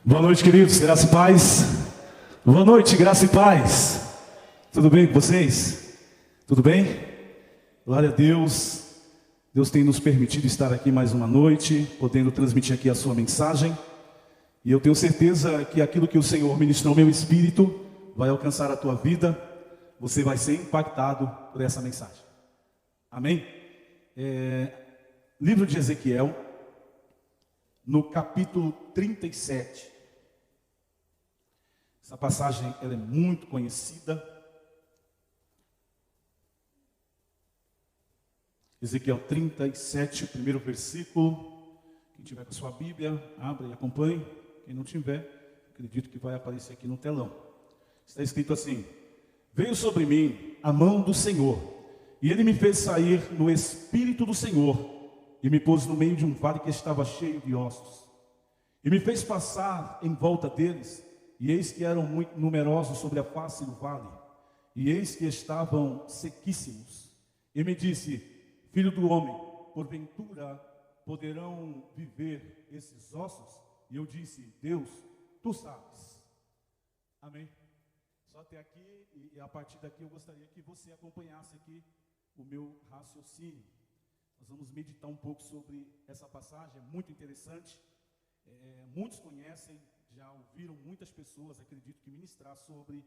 Boa noite, queridos, graça e paz. Boa noite, graça e paz. Tudo bem com vocês? Tudo bem? Glória a Deus. Deus tem nos permitido estar aqui mais uma noite, podendo transmitir aqui a sua mensagem. E eu tenho certeza que aquilo que o Senhor ministrou ao meu espírito vai alcançar a tua vida. Você vai ser impactado por essa mensagem. Amém? Livro de Ezequiel, no capítulo 37. Essa passagem ela é muito conhecida. Ezequiel 37, o primeiro versículo. Quem tiver com a sua Bíblia, abra e acompanhe. Quem não tiver, acredito que vai aparecer aqui no telão. Está escrito assim: veio sobre mim a mão do Senhor, e ele me fez sair no espírito do Senhor, e me pôs no meio de um vale que estava cheio de ossos. E me fez passar em volta deles, e eis que eram muito numerosos sobre a face do vale, e eis que estavam sequíssimos. E me disse: filho do homem, porventura poderão viver esses ossos? E eu disse: Deus, tu sabes. Amém? Só até aqui, e a partir daqui eu gostaria que você acompanhasse aqui o meu raciocínio. Nós vamos meditar um pouco sobre essa passagem, é muito interessante. Muitos conhecem, já ouviram muitas pessoas, acredito que ministrar sobre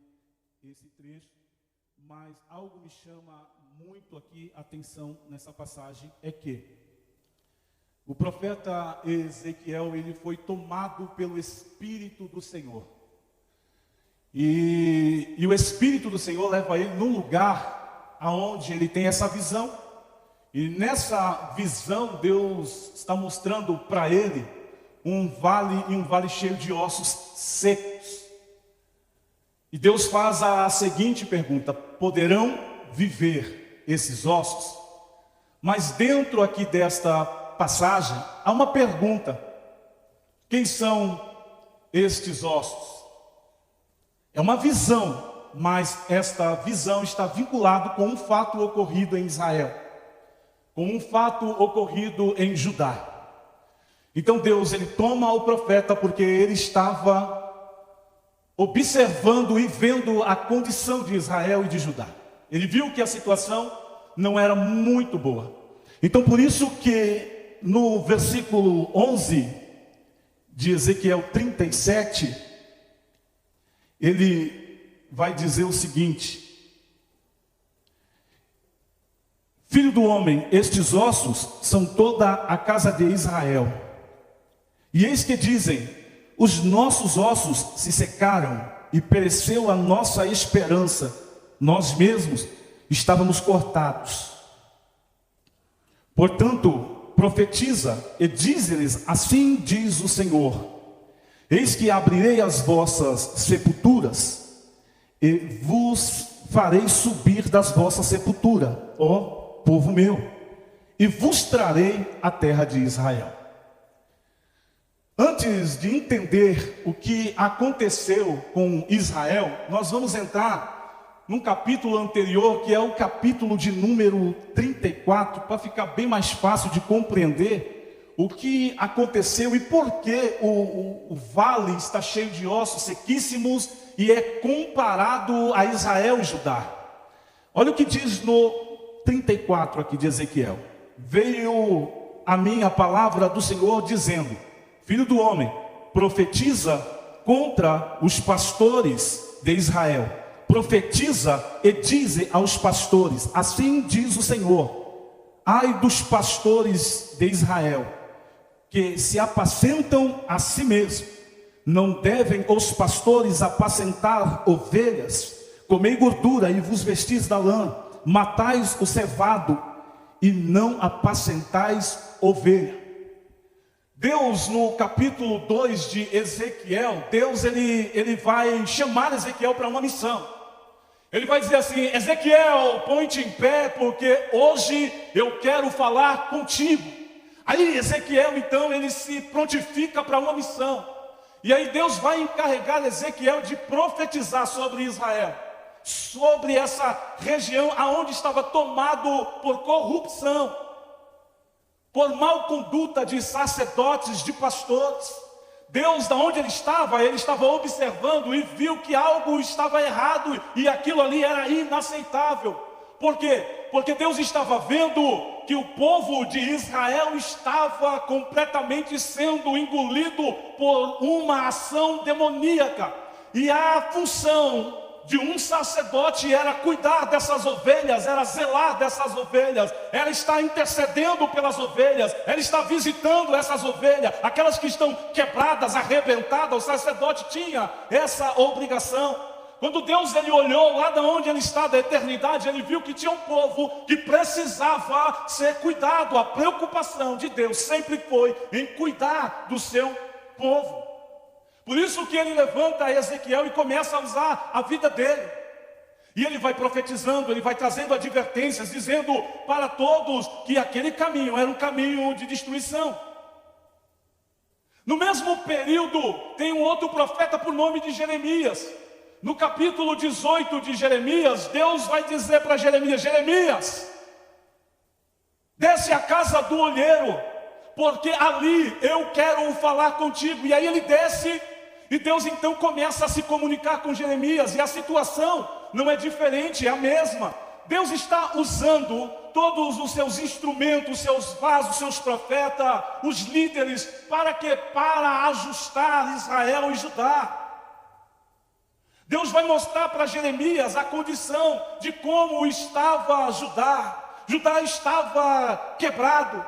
esse trecho, mas algo me chama muito aqui a atenção nessa passagem, é que o profeta Ezequiel, ele foi tomado pelo Espírito do Senhor, e o Espírito do Senhor leva ele num lugar aonde ele tem essa visão, e nessa visão Deus está mostrando para ele um vale cheio de ossos secos. E Deus faz a seguinte pergunta: poderão viver esses ossos? Mas dentro aqui desta passagem há uma pergunta: quem são estes ossos? É uma visão, mas esta visão está vinculada com um fato ocorrido em Israel, com um fato ocorrido em Judá. Então Deus, ele toma o profeta porque ele estava observando e vendo a condição de Israel e de Judá. Ele viu que a situação não era muito boa. Então por isso que no versículo 11 de Ezequiel 37, ele vai dizer o seguinte: filho do homem, estes ossos são toda a casa de Israel. E eis que dizem: os nossos ossos se secaram e pereceu a nossa esperança, nós mesmos estávamos cortados. Portanto, profetiza e dize-lhes: assim diz o Senhor: eis que abrirei as vossas sepulturas e vos farei subir das vossas sepulturas, ó povo meu, e vos trarei a terra de Israel. Antes de entender o que aconteceu com Israel, nós vamos entrar num capítulo anterior, que é o capítulo de número 34, para ficar bem mais fácil de compreender o que aconteceu e por que o vale está cheio de ossos sequíssimos e é comparado a Israel e Judá. Olha o que diz no 34 aqui de Ezequiel: veio a mim a palavra do Senhor dizendo: filho do homem, profetiza contra os pastores de Israel. Profetiza e dize aos pastores: assim diz o Senhor: ai dos pastores de Israel, que se apacentam a si mesmos. Não devem os pastores apacentar ovelhas? Comei gordura e vos vestis da lã, matais o cevado e não apacentais ovelha. Deus, no capítulo 2 de Ezequiel, Deus ele vai chamar Ezequiel para uma missão. Ele vai dizer assim: Ezequiel, põe-te em pé, porque hoje eu quero falar contigo. Aí Ezequiel, então, ele se prontifica para uma missão. E aí Deus vai encarregar Ezequiel de profetizar sobre Israel, sobre essa região aonde estava tomado por corrupção, por mal conduta de sacerdotes, de pastores. Deus, da onde ele estava observando e viu que algo estava errado e aquilo ali era inaceitável. Por quê? Porque Deus estava vendo que o povo de Israel estava completamente sendo engolido por uma ação demoníaca. E a função de um sacerdote era cuidar dessas ovelhas, era zelar dessas ovelhas, era estar intercedendo pelas ovelhas, era estar visitando essas ovelhas, aquelas que estão quebradas, arrebentadas. O sacerdote tinha essa obrigação. Quando Deus ele olhou lá de onde ele está, da eternidade, ele viu que tinha um povo que precisava ser cuidado. A preocupação de Deus sempre foi em cuidar do seu povo. Por isso que ele levanta Ezequiel e começa a usar a vida dele. E ele vai profetizando, ele vai trazendo advertências, dizendo para todos que aquele caminho era um caminho de destruição. No mesmo período, tem um outro profeta por nome de Jeremias. No capítulo 18 de Jeremias, Deus vai dizer para Jeremias: Jeremias, desce à casa do olheiro, porque ali eu quero falar contigo. E aí ele desce, e Deus então começa a se comunicar com Jeremias, e a situação não é diferente, é a mesma. Deus está usando todos os seus instrumentos, seus vasos, seus profetas, os líderes, para quê? Para ajustar Israel e Judá. Deus vai mostrar para Jeremias a condição de como estava Judá. Judá estava quebrado.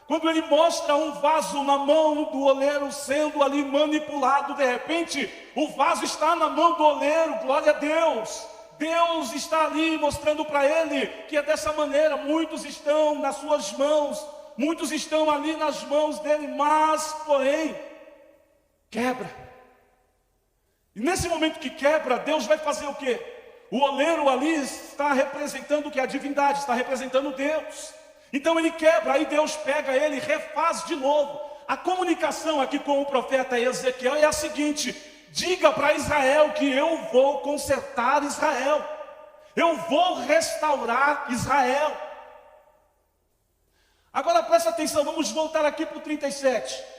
Quando ele mostra um vaso na mão do oleiro sendo ali manipulado, de repente o vaso está na mão do oleiro, glória a Deus. Deus está ali mostrando para ele que é dessa maneira. Muitos estão nas suas mãos, muitos estão ali nas mãos dele, mas porém quebra. E nesse momento que quebra, Deus vai fazer o quê? O oleiro ali está representando o que? A divindade, está representando Deus. Então ele quebra, aí Deus pega ele e refaz de novo. A comunicação aqui com o profeta Ezequiel é a seguinte: diga para Israel que eu vou consertar Israel. Eu vou restaurar Israel. Agora presta atenção, vamos voltar aqui para o 37.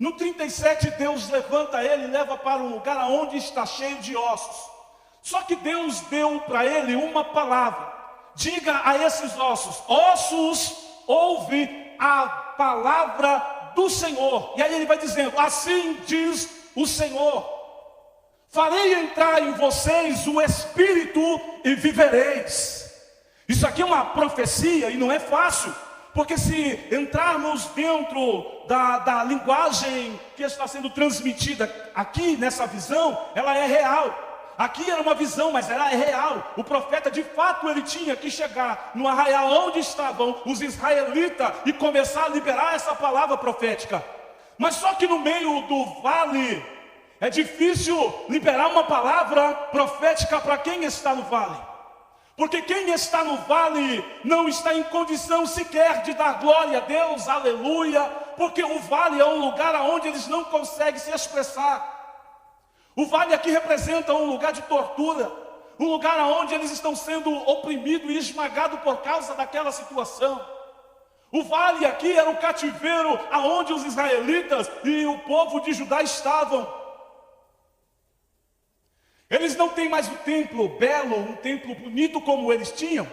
No 37, Deus levanta ele e leva para um lugar onde está cheio de ossos. Só que Deus deu para ele uma palavra: diga a esses ossos: ossos, ouve a palavra do Senhor. E aí ele vai dizendo: assim diz o Senhor, farei entrar em vocês o Espírito e vivereis. Isso aqui é uma profecia e não é fácil. Porque se entrarmos dentro da linguagem que está sendo transmitida aqui nessa visão, ela é real. Aqui era uma visão, mas ela é real. O profeta de fato ele tinha que chegar no arraial onde estavam os israelitas e começar a liberar essa palavra profética. Mas só que no meio do vale é difícil liberar uma palavra profética para quem está no vale. Porque quem está no vale não está em condição sequer de dar glória a Deus, aleluia. Porque o vale é um lugar onde eles não conseguem se expressar. O vale aqui representa um lugar de tortura, um lugar onde eles estão sendo oprimidos e esmagados por causa daquela situação. O vale aqui era o cativeiro aonde os israelitas e o povo de Judá estavam. Eles não têm mais um templo belo, um templo bonito como eles tinham,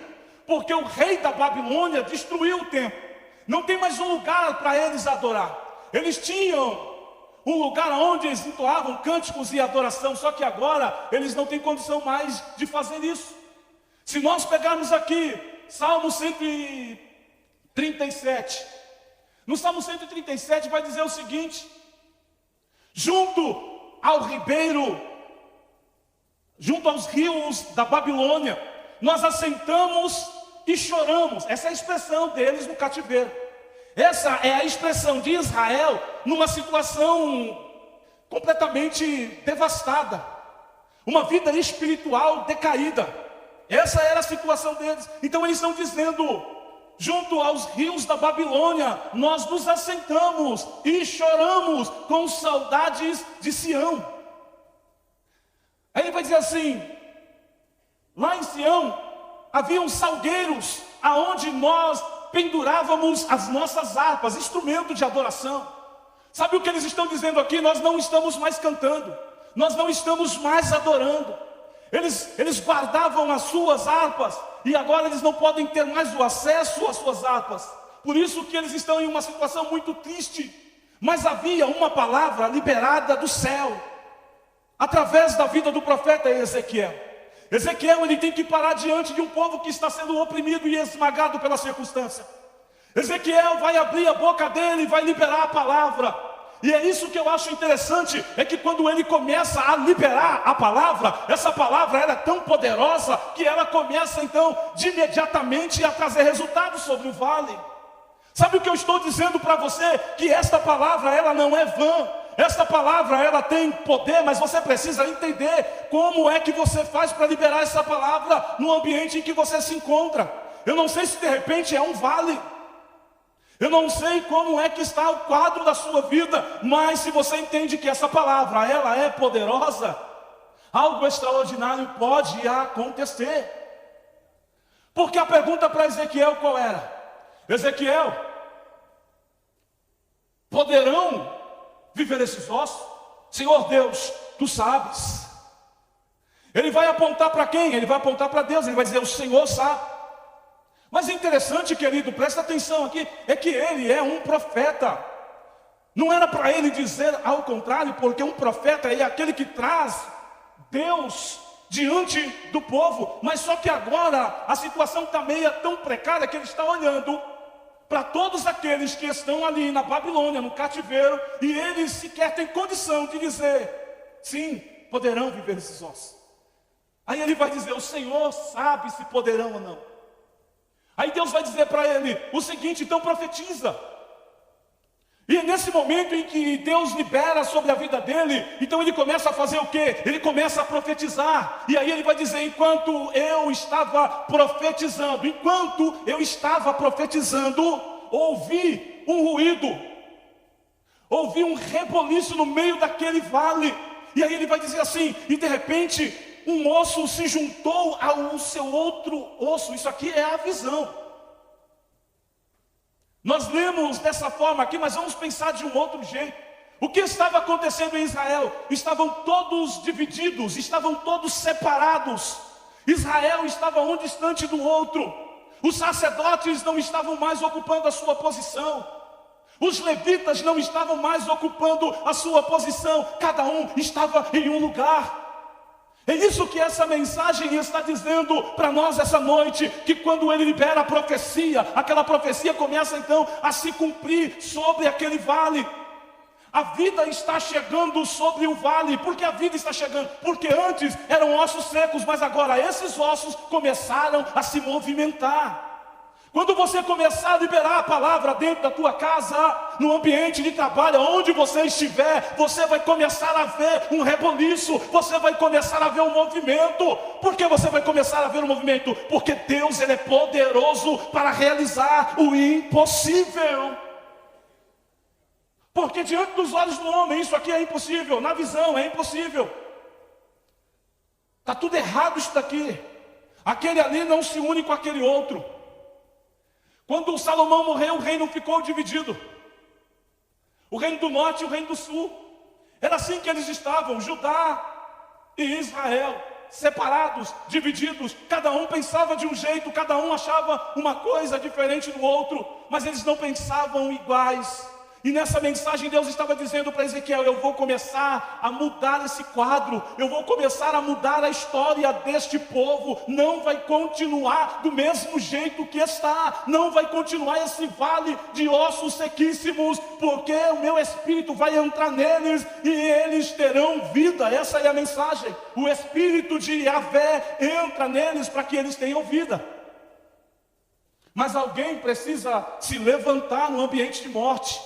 porque o rei da Babilônia destruiu o templo. Não tem mais um lugar para eles adorar. Eles tinham um lugar onde eles entoavam cânticos e adoração, só que agora eles não têm condição mais de fazer isso. Se nós pegarmos aqui Salmo 137, no Salmo 137 vai dizer o seguinte: junto ao ribeiro, junto aos rios da Babilônia, nós assentamos e choramos. Essa é a expressão deles no cativeiro. Essa é a expressão de Israel numa situação completamente devastada, uma vida espiritual decaída. Essa era a situação deles. Então eles estão dizendo: junto aos rios da Babilônia, nós nos assentamos e choramos com saudades de Sião. Aí ele vai dizer assim: lá em Sião haviam salgueiros aonde nós pendurávamos as nossas harpas, instrumento de adoração. Sabe o que eles estão dizendo aqui? Nós não estamos mais cantando, nós não estamos mais adorando. Eles guardavam as suas harpas e agora eles não podem ter mais o acesso às suas harpas. Por isso que eles estão em uma situação muito triste. Mas havia uma palavra liberada do céu, através da vida do profeta Ezequiel. Ezequiel, ele tem que parar diante de um povo que está sendo oprimido e esmagado pela circunstância. Ezequiel vai abrir a boca dele e vai liberar a palavra. E é isso que eu acho interessante, é que quando ele começa a liberar a palavra, essa palavra era tão poderosa que ela começa então de imediatamente a trazer resultados sobre o vale. Sabe o que eu estou dizendo para você? Que esta palavra, ela não é vã. Esta palavra, ela tem poder, mas você precisa entender como é que você faz para liberar essa palavra no ambiente em que você se encontra. Eu não sei se de repente é um vale. Eu não sei como é que está o quadro da sua vida, mas se você entende que essa palavra, ela é poderosa, algo extraordinário pode acontecer. Porque a pergunta para Ezequiel qual era? Ezequiel, poderão viver esses ossos? Senhor Deus, tu sabes. Ele vai apontar para quem? Ele vai apontar para Deus, ele vai dizer, o Senhor sabe. Mas é interessante, querido, presta atenção aqui, é que ele é um profeta. Não era para ele dizer ao contrário, porque um profeta é aquele que traz Deus diante do povo. Mas só que agora a situação está meio tão precária que ele está olhando para todos aqueles que estão ali na Babilônia, no cativeiro, e ele sequer tem condição de dizer, sim, poderão viver esses ossos. Aí ele vai dizer, o Senhor sabe se poderão ou não. Aí Deus vai dizer para ele o seguinte, então profetiza. E é nesse momento em que Deus libera sobre a vida dele, então ele começa a fazer o quê? Ele começa a profetizar. E aí ele vai dizer, enquanto eu estava profetizando, ouvi um ruído, ouvi um reboliço no meio daquele vale. E aí ele vai dizer assim, e de repente um osso se juntou ao seu outro osso. Isso aqui é a visão. Nós lemos dessa forma aqui, mas vamos pensar de um outro jeito. O que estava acontecendo em Israel? Estavam todos divididos, estavam todos separados. Israel estava um distante do outro. Os sacerdotes não estavam mais ocupando a sua posição. Os levitas não estavam mais ocupando a sua posição. Cada um estava em um lugar. É isso que essa mensagem está dizendo para nós essa noite, que quando ele libera a profecia, aquela profecia começa então a se cumprir sobre aquele vale. A vida está chegando sobre o vale. Por que a vida está chegando? Porque antes eram ossos secos, mas agora esses ossos começaram a se movimentar. Quando você começar a liberar a palavra dentro da tua casa, no ambiente de trabalho, onde você estiver, você vai começar a ver um reboliço, você vai começar a ver um movimento. Por que você vai começar a ver um movimento? Porque Deus, ele é poderoso para realizar o impossível. Porque diante dos olhos do homem, isso aqui é impossível, na visão é impossível. Está tudo errado isso daqui. Aquele ali não se une com aquele outro. Quando o Salomão morreu, o reino ficou dividido. O reino do norte e o reino do sul. Era assim que eles estavam, Judá e Israel, separados, divididos. Cada um pensava de um jeito, cada um achava uma coisa diferente do outro, mas eles não pensavam iguais. E nessa mensagem Deus estava dizendo para Ezequiel, eu vou começar a mudar esse quadro, eu vou começar a mudar a história deste povo. Não vai continuar do mesmo jeito que está, não vai continuar esse vale de ossos sequíssimos, porque o meu Espírito vai entrar neles e eles terão vida. Essa é a mensagem. O Espírito de Yahvé entra neles para que eles tenham vida. Mas alguém precisa se levantar no ambiente de morte.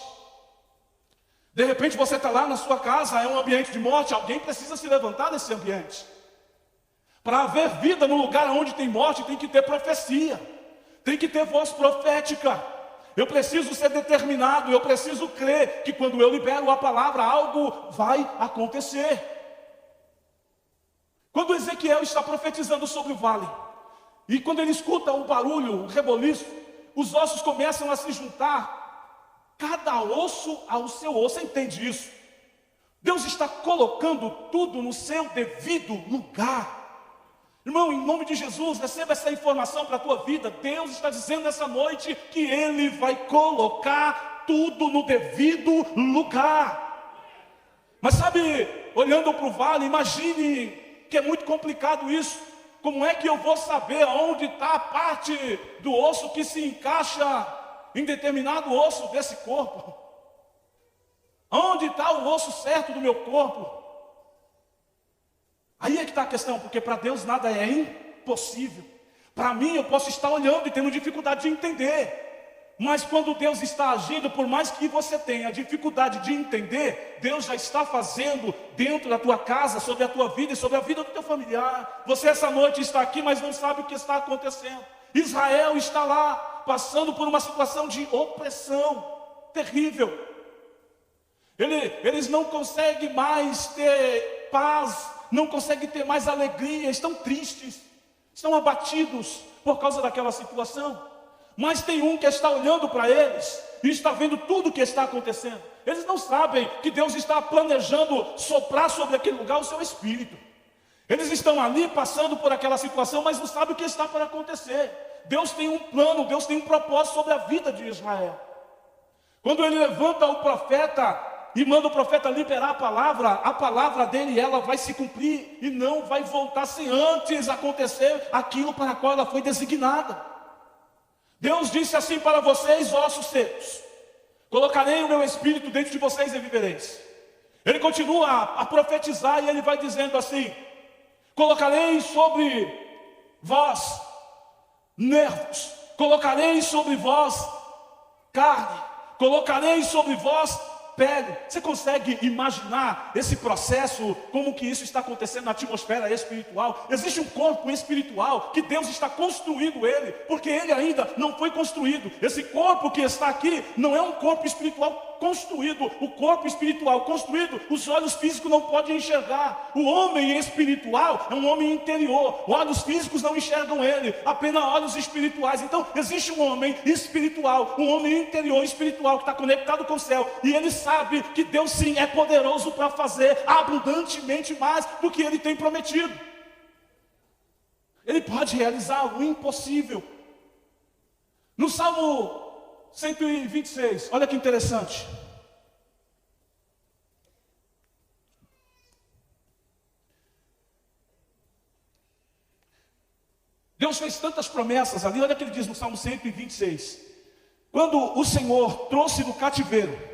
De repente você está lá na sua casa, é um ambiente de morte, alguém precisa se levantar desse ambiente. Para haver vida no lugar onde tem morte, tem que ter profecia, tem que ter voz profética. Eu preciso ser determinado, eu preciso crer que quando eu libero a palavra, algo vai acontecer. Quando Ezequiel está profetizando sobre o vale, e quando ele escuta o barulho, o reboliço, os ossos começam a se juntar. cada osso ao seu osso. Você entende isso? Deus está colocando tudo no seu devido lugar. Irmão, em nome de Jesus, receba essa informação para a tua vida. Deus está dizendo nessa noite que Ele vai colocar tudo no devido lugar. Mas sabe, olhando para o vale, imagine que é muito complicado isso. Como é que eu vou saber onde está a parte do osso que se encaixa em determinado osso desse corpo? Onde está o osso certo do meu corpo? Aí é que está a questão, porque para Deus nada é impossível. Para mim eu posso estar olhando e tendo dificuldade de entender. Mas quando Deus está agindo, por mais que você tenha dificuldade de entender, Deus já está fazendo dentro da tua casa, sobre a tua vida e sobre a vida do teu familiar. Você essa noite está aqui, mas não sabe o que está acontecendo. Israel está lá, passando por uma situação de opressão terrível. Eles não conseguem mais ter paz, não conseguem ter mais alegria, estão tristes, estão abatidos por causa daquela situação. Mas tem um que está olhando para eles e está vendo tudo o que está acontecendo. Eles não sabem que Deus está planejando soprar sobre aquele lugar o seu espírito. Eles estão ali passando por aquela situação, mas não sabem o que está para acontecer. Deus tem um plano, Deus tem um propósito sobre a vida de Israel. Quando ele levanta o profeta e manda o profeta liberar a palavra dele, ela vai se cumprir e não vai voltar sem antes acontecer aquilo para o qual ela foi designada. Deus disse assim para vocês, ossos secos: colocarei o meu espírito dentro de vocês e vivereis. Ele continua a profetizar e ele vai dizendo assim: colocarei sobre vós nervos, colocarei sobre vós carne, colocarei sobre vós pele. Você consegue imaginar esse processo, como que isso está acontecendo na atmosfera espiritual? Existe um corpo espiritual que Deus está construindo ele, porque ele ainda não foi construído. Esse corpo que está aqui não é um corpo espiritual construído. O corpo espiritual construído, os olhos físicos não podem enxergar. O homem espiritual é um homem interior. Olhos físicos não enxergam ele, apenas olhos espirituais. Então existe um homem espiritual, um homem interior espiritual que está conectado com o céu, e ele sabe que Deus sim é poderoso para fazer abundantemente mais do que ele tem prometido. Ele pode realizar o impossível. No Salmo 126, olha que interessante. Deus fez tantas promessas ali, olha o que ele diz no Salmo 126. Quando o Senhor trouxe do cativeiro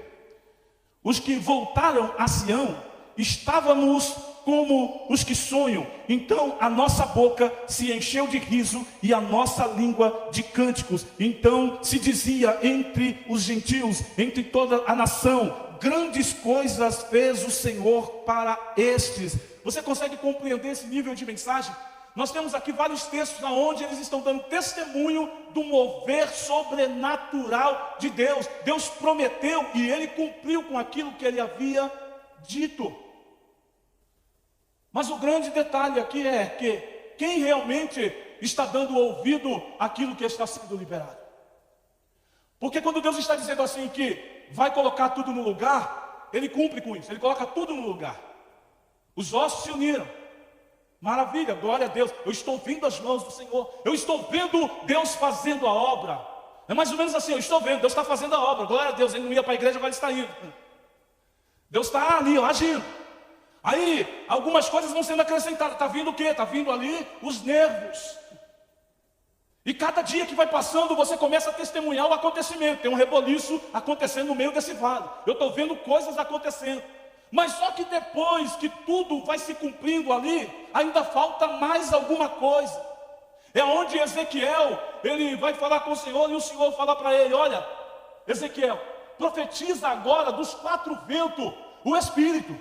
os que voltaram a Sião, estávamos como os que sonham. Então a nossa boca se encheu de riso e a nossa língua de cânticos. Então se dizia entre os gentios, entre toda a nação: grandes coisas fez o Senhor para estes. Você consegue compreender esse nível de mensagem? Nós temos aqui vários textos onde eles estão dando testemunho do mover sobrenatural de Deus. Deus prometeu e Ele cumpriu com aquilo que Ele havia dito. Mas o grande detalhe aqui é que quem realmente está dando ouvido àquilo que está sendo liberado? Porque quando Deus está dizendo assim que vai colocar tudo no lugar, Ele cumpre com isso, Ele coloca tudo no lugar. Os ossos se uniram. Maravilha, glória a Deus. Eu estou vendo as mãos do Senhor. Eu estou vendo Deus fazendo a obra. É mais ou menos assim, eu estou vendo, Deus está fazendo a obra. Glória a Deus, ele não ia para a igreja, agora ele está indo. Deus está ali, agindo. Aí, algumas coisas vão sendo acrescentadas. Está vindo o quê? Está vindo ali os nervos. E cada dia que vai passando, você começa a testemunhar o acontecimento. Tem um reboliço acontecendo no meio desse vale. Eu estou vendo coisas acontecendo. Mas só que depois que tudo vai se cumprindo ali, ainda falta mais alguma coisa. É onde Ezequiel, ele vai falar com o Senhor e o Senhor fala para ele: olha, Ezequiel, profetiza agora dos 4 ventos o Espírito.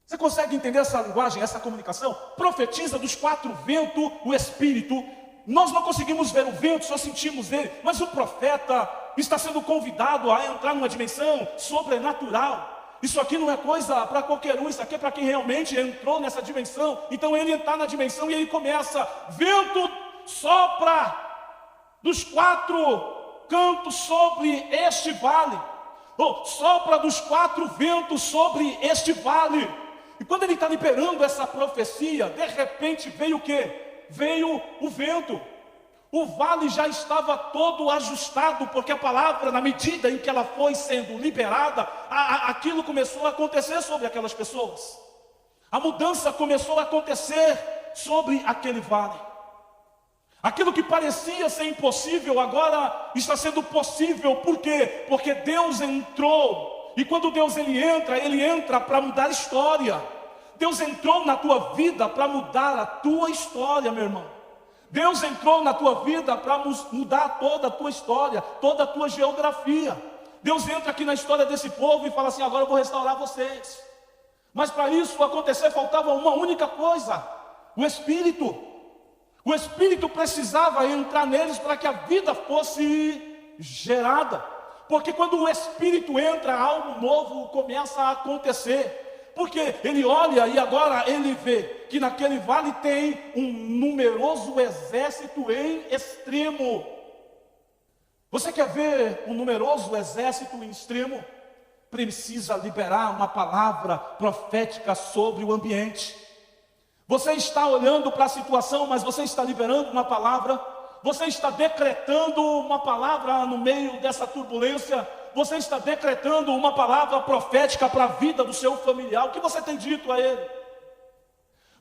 Você consegue entender essa linguagem, essa comunicação? Profetiza dos 4 ventos o Espírito. Nós não conseguimos ver o vento, só sentimos ele. Mas o profeta está sendo convidado a entrar numa dimensão sobrenatural. Isso aqui não é coisa para qualquer um, isso aqui é para quem realmente entrou nessa dimensão. Então ele está na dimensão e ele começa: vento sopra dos 4 canto sobre este vale, ou sopra dos 4 ventos sobre este vale. E quando ele está liberando essa profecia, de repente veio o quê? Veio o vento. O vale já estava todo ajustado, porque a palavra, na medida em que ela foi sendo liberada, aquilo começou a acontecer sobre aquelas pessoas. A mudança começou a acontecer sobre aquele vale. Aquilo que parecia ser impossível, agora está sendo possível. Por quê? Porque Deus entrou. E quando Deus ele entra para mudar a história. Deus entrou na tua vida para mudar a tua história, meu irmão. Deus entrou na tua vida para mudar toda a tua história, toda a tua geografia. Deus entra aqui na história desse povo e fala assim: agora eu vou restaurar vocês. Mas para isso acontecer, faltava uma única coisa: o Espírito. O Espírito precisava entrar neles para que a vida fosse gerada. Porque quando o Espírito entra, algo novo começa a acontecer. Porque ele olha e agora ele vê que naquele vale tem um numeroso exército em extremo. Você quer ver um numeroso exército em extremo? Precisa liberar uma palavra profética sobre o ambiente. Você está olhando para a situação, mas você está liberando uma palavra. Você está decretando uma palavra no meio dessa turbulência. Você está decretando uma palavra profética para a vida do seu familiar. O que você tem dito a ele?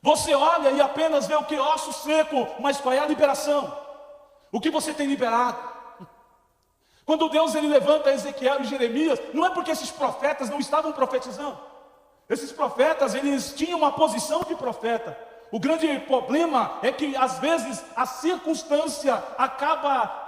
Você olha e apenas vê o que? Osso seco. Mas qual é a liberação? O que você tem liberado? Quando Deus ele levanta Ezequiel e Jeremias, não é porque esses profetas não estavam profetizando. Esses profetas, eles tinham uma posição de profeta. O grande problema é que às vezes a circunstância acaba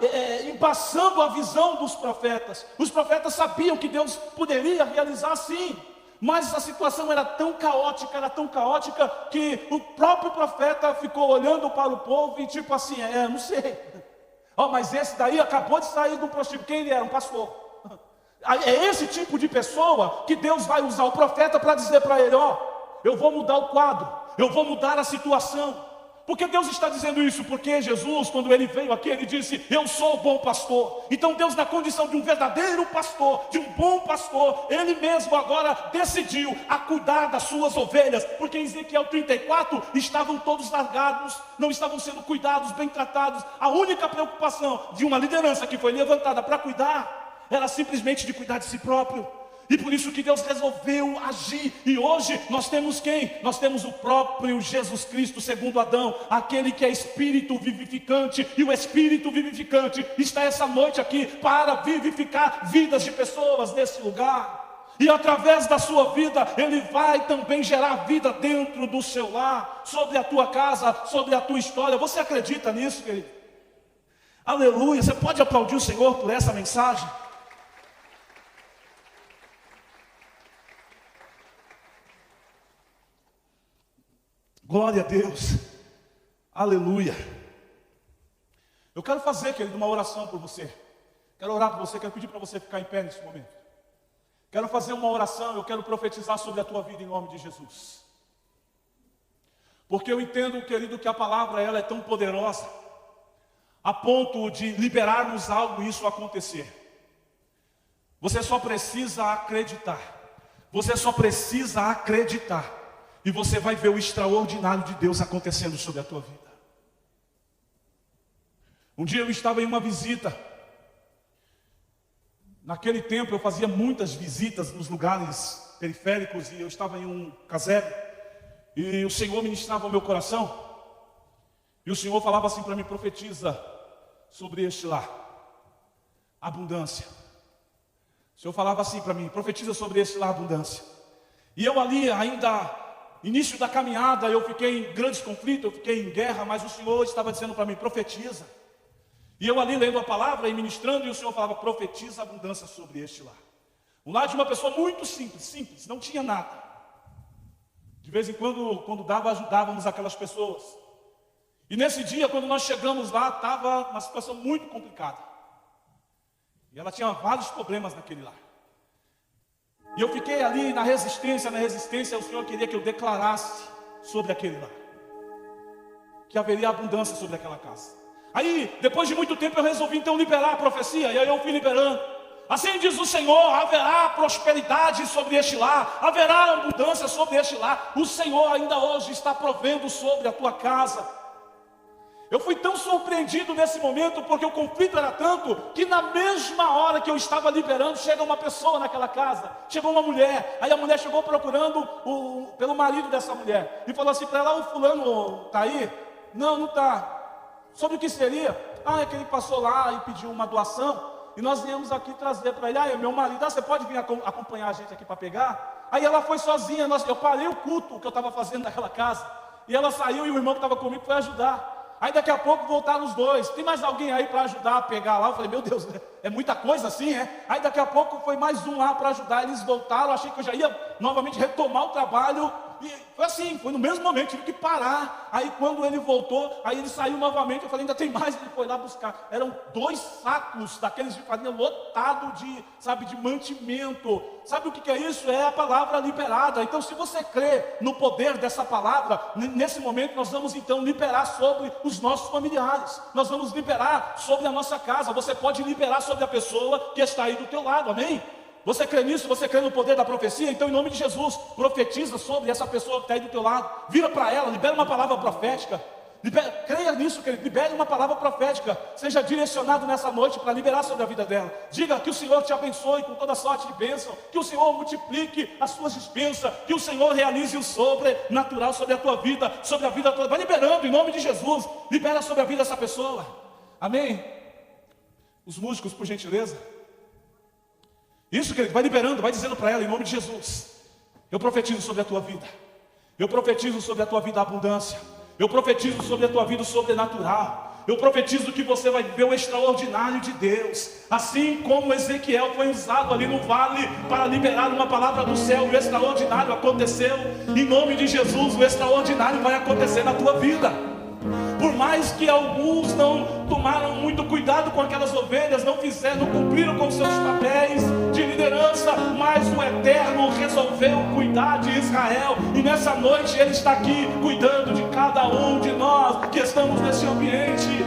embaçando a visão dos profetas. Os profetas sabiam que Deus poderia realizar sim, mas a situação era tão caótica, que o próprio profeta ficou olhando para o povo e tipo assim, não sei. Mas esse daí acabou de sair do prostíbulo. Quem ele era? Um pastor. É esse tipo de pessoa que Deus vai usar o profeta para dizer para ele: eu vou mudar o quadro. Eu vou mudar a situação. Por que Deus está dizendo isso? Porque Jesus, quando ele veio aqui, ele disse: eu sou o bom pastor. Então Deus, na condição de um verdadeiro pastor, de um bom pastor, ele mesmo agora decidiu a cuidar das suas ovelhas. Porque em Ezequiel 34 estavam todos largados, não estavam sendo cuidados, bem tratados. A única preocupação de uma liderança que foi levantada para cuidar era simplesmente de cuidar de si próprio. E por isso que Deus resolveu agir. E hoje nós temos quem? Nós temos o próprio Jesus Cristo, segundo Adão, aquele que é Espírito vivificante. E o Espírito vivificante está essa noite aqui para vivificar vidas de pessoas nesse lugar. E através da sua vida, Ele vai também gerar vida dentro do seu lar, sobre a tua casa, sobre a tua história. Você acredita nisso, querido? Aleluia. Você pode aplaudir o Senhor por essa mensagem? Glória a Deus, aleluia. Eu quero fazer, querido, uma oração por você. Quero orar por você, quero pedir para você ficar em pé nesse momento. Quero fazer uma oração, eu quero profetizar sobre a tua vida em nome de Jesus. Porque eu entendo, querido, que a palavra ela é tão poderosa, a ponto de liberarmos algo e isso acontecer. Você só precisa acreditar. Você só precisa acreditar. E você vai ver o extraordinário de Deus acontecendo sobre a tua vida. Um dia eu estava em uma visita. Naquele tempo eu fazia muitas visitas nos lugares periféricos. E eu estava em um casebre. E o Senhor ministrava o meu coração. E o Senhor falava assim para mim: profetiza sobre este lar. Abundância. O Senhor falava assim para mim: profetiza sobre este lar, abundância. E eu ali ainda... início da caminhada, eu fiquei em grandes conflitos, eu fiquei em guerra, mas o Senhor estava dizendo para mim: profetiza. E eu ali lendo a palavra e ministrando, e o Senhor falava: profetiza abundância sobre este lar. Um lar de uma pessoa muito simples, não tinha nada. De vez em quando dava, ajudávamos aquelas pessoas. E nesse dia, quando nós chegamos lá, estava uma situação muito complicada. E ela tinha vários problemas naquele lar. E eu fiquei ali na resistência, o Senhor queria que eu declarasse sobre aquele lar, que haveria abundância sobre aquela casa. Aí, depois de muito tempo, eu resolvi então liberar a profecia, e aí eu fui liberando. Assim diz o Senhor: haverá prosperidade sobre este lar, haverá abundância sobre este lar. O Senhor ainda hoje está provendo sobre a tua casa. Eu fui tão surpreendido nesse momento, porque o conflito era tanto, que na mesma hora que eu estava liberando, chega uma pessoa naquela casa, chegou uma mulher. Aí a mulher chegou procurando pelo marido dessa mulher, e falou assim para ela: o fulano está aí? Não, não está. Sobre o que seria? É que ele passou lá e pediu uma doação, e nós viemos aqui trazer para ele. É meu marido. Você pode vir acompanhar a gente aqui para pegar? Aí ela foi sozinha. Eu parei o culto que eu estava fazendo naquela casa, e ela saiu, e o irmão que estava comigo foi ajudar. Aí daqui a pouco voltaram os dois: tem mais alguém aí para ajudar a pegar lá? Eu falei: meu Deus, é muita coisa assim, é? Aí daqui a pouco foi mais um lá para ajudar. Eles voltaram, achei que eu já ia novamente retomar o trabalho, e foi assim, foi no mesmo momento, tive que parar. Aí quando ele voltou, aí ele saiu novamente, eu falei: ainda tem mais. Ele foi lá buscar, eram 2 sacos daqueles de farinha lotado de, de mantimento. Sabe o que é isso? É a palavra liberada. Então, se você crê no poder dessa palavra, nesse momento nós vamos então liberar sobre os nossos familiares, nós vamos liberar sobre a nossa casa. Você pode liberar sobre a pessoa que está aí do teu lado, amém? Você crê nisso? Você crê no poder da profecia? Então, em nome de Jesus, profetiza sobre essa pessoa que está aí do teu lado. Vira para ela, libera uma palavra profética. Creia nisso, querido. Libere uma palavra profética. Seja direcionado nessa noite para liberar sobre a vida dela. Diga que o Senhor te abençoe com toda sorte de bênção, que o Senhor multiplique as suas dispensas, que o Senhor realize o sobrenatural sobre a tua vida, sobre a vida toda. Vai liberando em nome de Jesus. Libera sobre a vida dessa pessoa. Amém? Os músicos, por gentileza. Isso, querido, vai liberando, vai dizendo para ela em nome de Jesus: eu profetizo sobre a tua vida. Eu profetizo sobre a tua vida a abundância. Eu profetizo sobre a tua vida o sobrenatural. Eu profetizo que você vai viver o extraordinário de Deus. Assim como Ezequiel foi usado ali no vale para liberar uma palavra do céu, o extraordinário aconteceu. Em nome de Jesus, o extraordinário vai acontecer na tua vida. Por mais que alguns não tomaram muito cuidado com aquelas ovelhas, não cumpriram com seus papéis de liderança, mas o Eterno resolveu cuidar de Israel, e nessa noite Ele está aqui cuidando de cada um de nós que estamos nesse ambiente.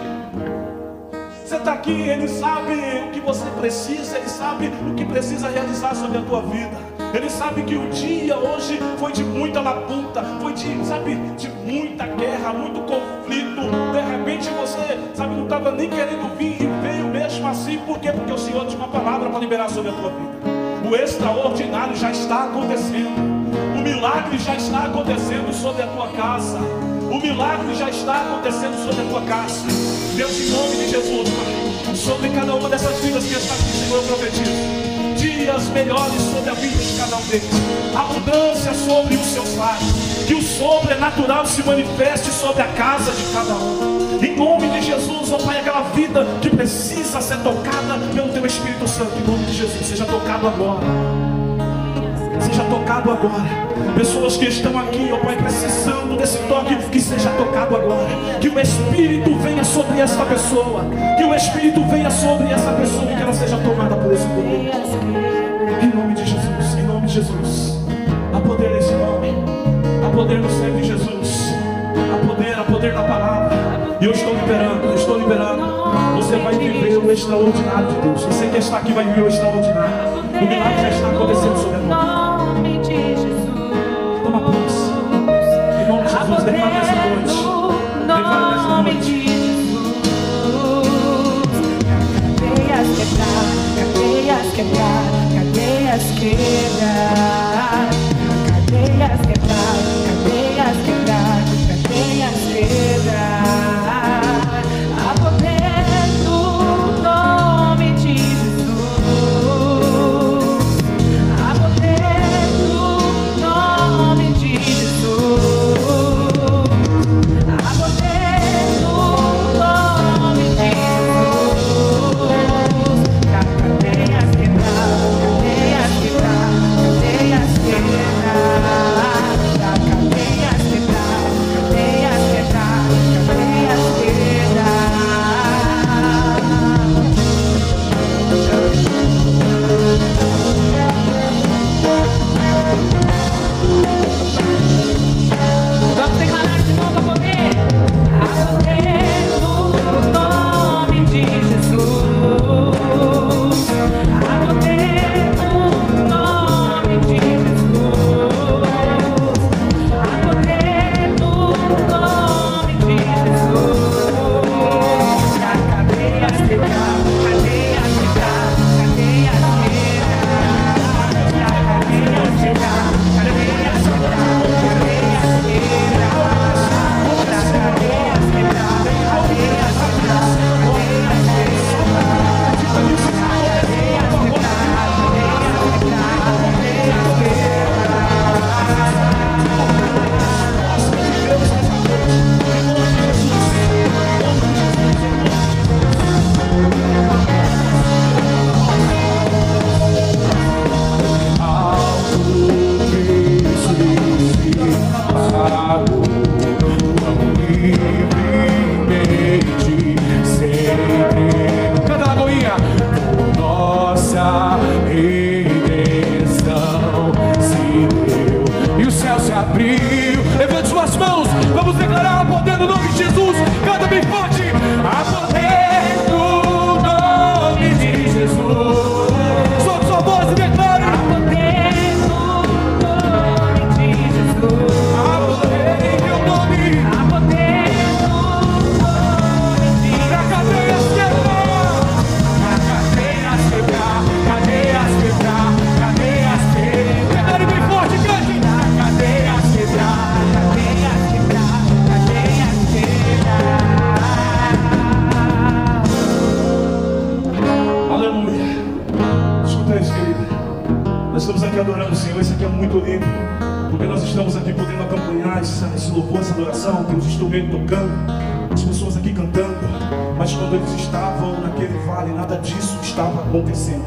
Você está aqui, Ele sabe o que você precisa, Ele sabe o que precisa realizar sobre a tua vida. Ele sabe que o dia hoje foi de muita labuta, foi de muita guerra, muito conflito. De repente você, não estava nem querendo vir e veio mesmo assim. Por quê? Porque o Senhor tinha uma palavra para liberar sobre a tua vida. O extraordinário já está acontecendo. O milagre já está acontecendo sobre a tua casa. O milagre já está acontecendo sobre a tua casa. Deus, em nome de Jesus, Pai, sobre cada uma dessas vidas que está aqui, Senhor, eu profetizo dias melhores sobre a vida de cada um deles, abundância sobre os seus lares, que o sobrenatural se manifeste sobre a casa de cada um. Em nome de Jesus, ó Pai, aquela vida que precisa ser tocada pelo Teu Espírito Santo, em nome de Jesus, seja tocado agora. Seja tocado agora. Pessoas que estão aqui, ó Pai, precisando desse toque, que seja tocado agora. Que o Espírito venha sobre esta pessoa. Que o Espírito venha sobre essa pessoa e que ela seja tomada por esse poder. Em nome de Jesus, em nome de Jesus. Há poder nesse nome. Há poder no sangue de Jesus. Há poder na palavra. E eu estou liberando. Você vai viver o extraordinário de Deus. Você que está aqui vai viver o extraordinário. O milagre já está acontecendo sobre a tua vida. Toma posse. Em nome de Jesus, declara nessa noite. Declara nessa noite. Cadeias quebrar, cadeias quebrar, cadeias quebrar, cadeias quebrar, cadeias quebrar. Há poder no nome de Jesus. Há poder. abriu. Levante suas mãos, vamos declarar o poder do nome de Jesus. Canta bem forte. Há poder no nome de Jesus. Solte sua voz e declare. Há poder no nome de Jesus. Há poder em teu nome. Há poder no nome de Jesus. Pra cadeias quebrar. Pra cadeias quebrar. Cadeias quebrar. Cadeias quebrar. Declare bem forte, cante. Cadeias quebrar. Cadeias quebrar, cadeias quebrar. Aleluia. Escuta isso, querido. Nós estamos aqui adorando o Senhor. Isso aqui é muito lindo, porque nós estamos aqui podendo acompanhar esse louvor, essa adoração. Tem os instrumentos tocando, as pessoas aqui cantando. Mas quando eles estavam naquele vale, nada disso estava acontecendo.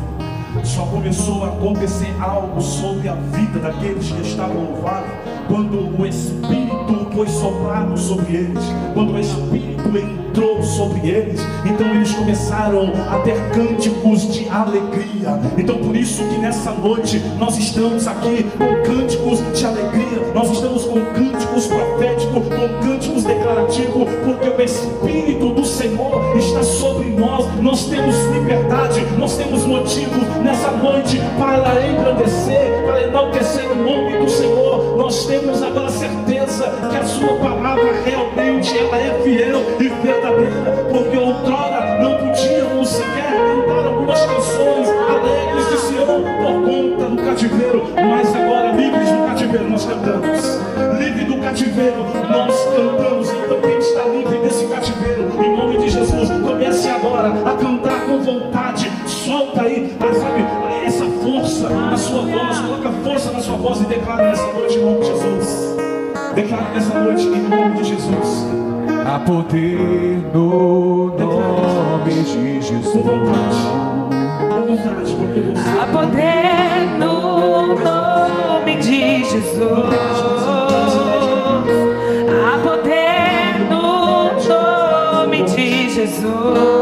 Só começou a acontecer algo sobre a vida daqueles que estavam no vale quando o Espírito foi soprado sobre eles, quando o Espírito entrou sobre eles. Então eles começaram a ter cânticos de alegria. Então por isso que nessa noite nós estamos aqui com cânticos de alegria. Nós estamos com cânticos proféticos, com cânticos declarativos, porque o Espírito do Senhor está sobre nós. Nós temos liberdade, nós temos motivo nessa noite para engrandecer, para enaltecer o nome do Senhor. Nós temos agora certeza que a sua palavra realmente ela é fiel e verdadeira, porque outrora não podíamos sequer cantar algumas canções alegres de Sião por conta do cativeiro, mas agora livres do cativeiro nós cantamos, livre do cativeiro nós cantamos. Então quem está livre desse cativeiro, em nome de Jesus, comece agora a cantar com vontade. Solta aí, sabe, essa força na sua voz, coloca força na sua voz e declara nessa noite em nome de Jesus. Declara nessa noite em nome de Jesus. Há poder no nome de Jesus. Com vontade, porque você Há poder no nome de Jesus. Há poder no nome de Jesus.